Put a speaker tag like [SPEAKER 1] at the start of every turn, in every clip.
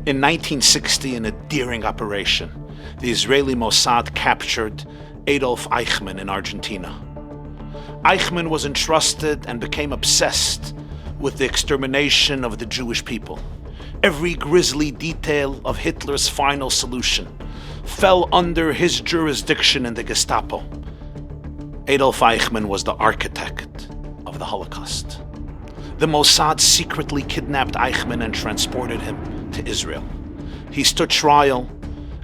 [SPEAKER 1] In 1960, in a daring operation, the Israeli Mossad captured Adolf Eichmann in Argentina. Eichmann was entrusted and became obsessed with the extermination of the Jewish people. Every grisly detail of Hitler's final solution fell under his jurisdiction in the Gestapo. Adolf Eichmann was the architect of the Holocaust. The Mossad secretly kidnapped Eichmann and transported him to Israel. He stood trial,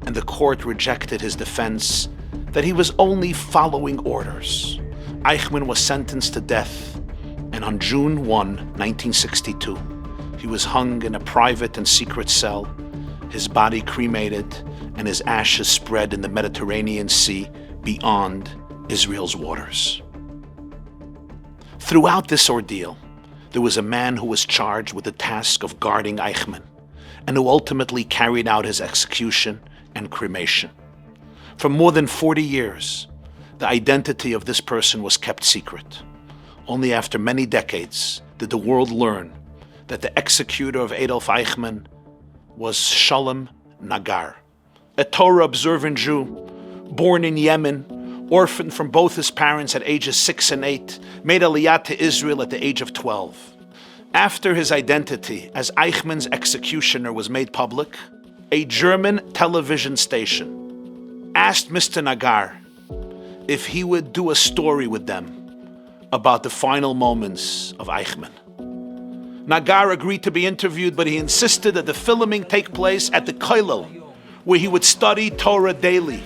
[SPEAKER 1] and the court rejected his defense that he was only following orders. Eichmann was sentenced to death, and on June 1, 1962, he was hung in a private and secret cell, his body cremated, and his ashes spread in the Mediterranean Sea beyond Israel's waters. Throughout this ordeal, there was a man who was charged with the task of guarding Eichmann, and who ultimately carried out his execution and cremation. For more than 40 years, the identity of this person was kept secret. Only after many decades did the world learn that the executor of Adolf Eichmann was Shalom Nagar, a Torah-observant Jew, born in Yemen, orphaned from both his parents at ages 6 and 8, made Aliyah to Israel at the age of 12. After his identity as Eichmann's executioner was made public, a German television station asked Mr. Nagar if he would do a story with them about the final moments of Eichmann. Nagar agreed to be interviewed, but he insisted that the filming take place at the Kollel, where he would study Torah daily.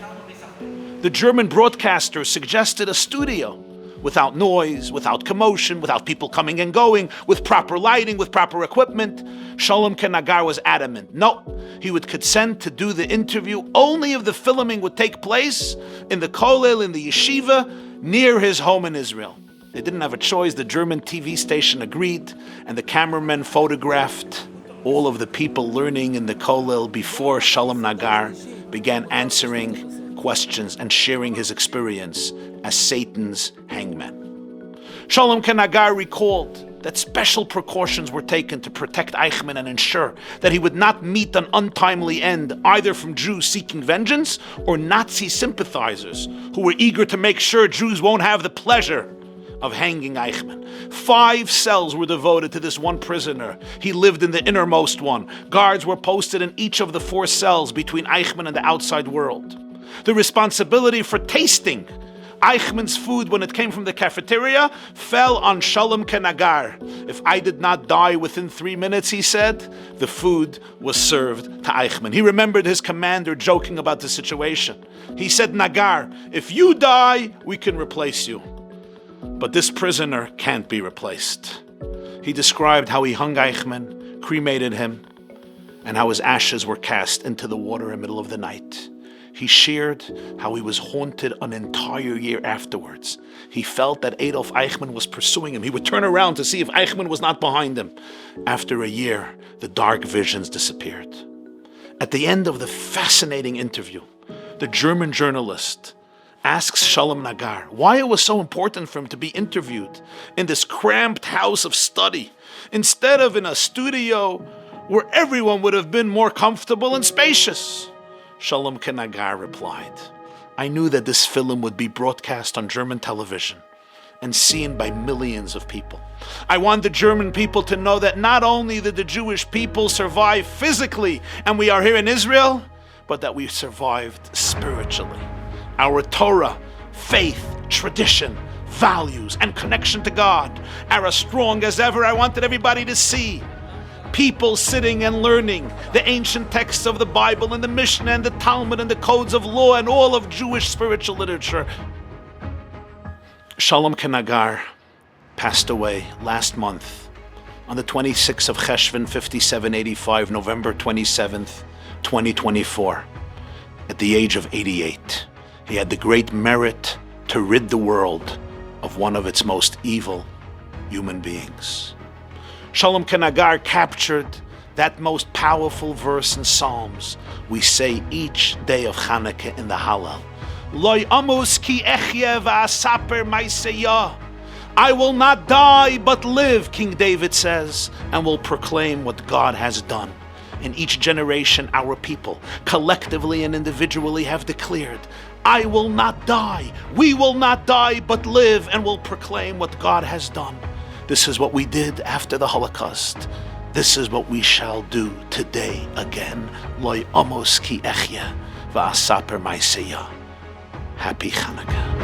[SPEAKER 1] The German broadcaster suggested a studio without noise, without commotion, without people coming and going, with proper lighting, with proper equipment. Shalom Nagar was adamant. No, he would consent to do the interview only if the filming would take place in the Kollel, in the yeshiva, near his home in Israel. They didn't have a choice. The German TV station agreed, and the cameramen photographed all of the people learning in the Kollel before Shalom Nagar began answering questions and sharing his experience as Satan's hangman. Shalom Nagar recalled that special precautions were taken to protect Eichmann and ensure that he would not meet an untimely end either from Jews seeking vengeance or Nazi sympathizers who were eager to make sure Jews won't have the pleasure of hanging Eichmann. 5 cells were devoted to this one prisoner. He lived in the innermost one. Guards were posted in each of the 4 cells between Eichmann and the outside world. The responsibility for tasting Eichmann's food when it came from the cafeteria fell on Shalom Nagar. If I did not die within 3 minutes, he said, the food was served to Eichmann. He remembered his commander joking about the situation. He said, Nagar, if you die, we can replace you. But this prisoner can't be replaced. He described how he hung Eichmann, cremated him, and how his ashes were cast into the water in the middle of the night. He shared how he was haunted an entire year afterwards. He felt that Adolf Eichmann was pursuing him. He would turn around to see if Eichmann was not behind him. After a year, the dark visions disappeared. At the end of the fascinating interview, the German journalist asks Shalom Nagar why it was so important for him to be interviewed in this cramped house of study instead of in a studio where everyone would have been more comfortable and spacious. Shalom Nagar replied, I knew that this film would be broadcast on German television and seen by millions of people. I want the German people to know that not only did the Jewish people survive physically and we are here in Israel, but that we survived spiritually. Our Torah, faith, tradition, values, and connection to God are as strong as ever. I wanted everybody to see people sitting and learning the ancient texts of the Bible and the Mishnah and the Talmud and the codes of law and all of Jewish spiritual literature. Shalom Nagar passed away last month on the 26th of Cheshvan 5785, November 27th, 2024, at the age of 88. He had the great merit to rid the world of one of its most evil human beings. Shalom Nagar captured that most powerful verse in Psalms we say each day of Chanukah in the Hallel. Loi amus ki echye va'asaper ma'aseyah. I will not die but live, King David says, and will proclaim what God has done. In each generation, our people, collectively and individually, have declared, I will not die, we will not die, but live and will proclaim what God has done. This is what we did after the Holocaust. This is what we shall do today again. Loy amos ki echye va'asaper ma'aseya. Happy Chanukah.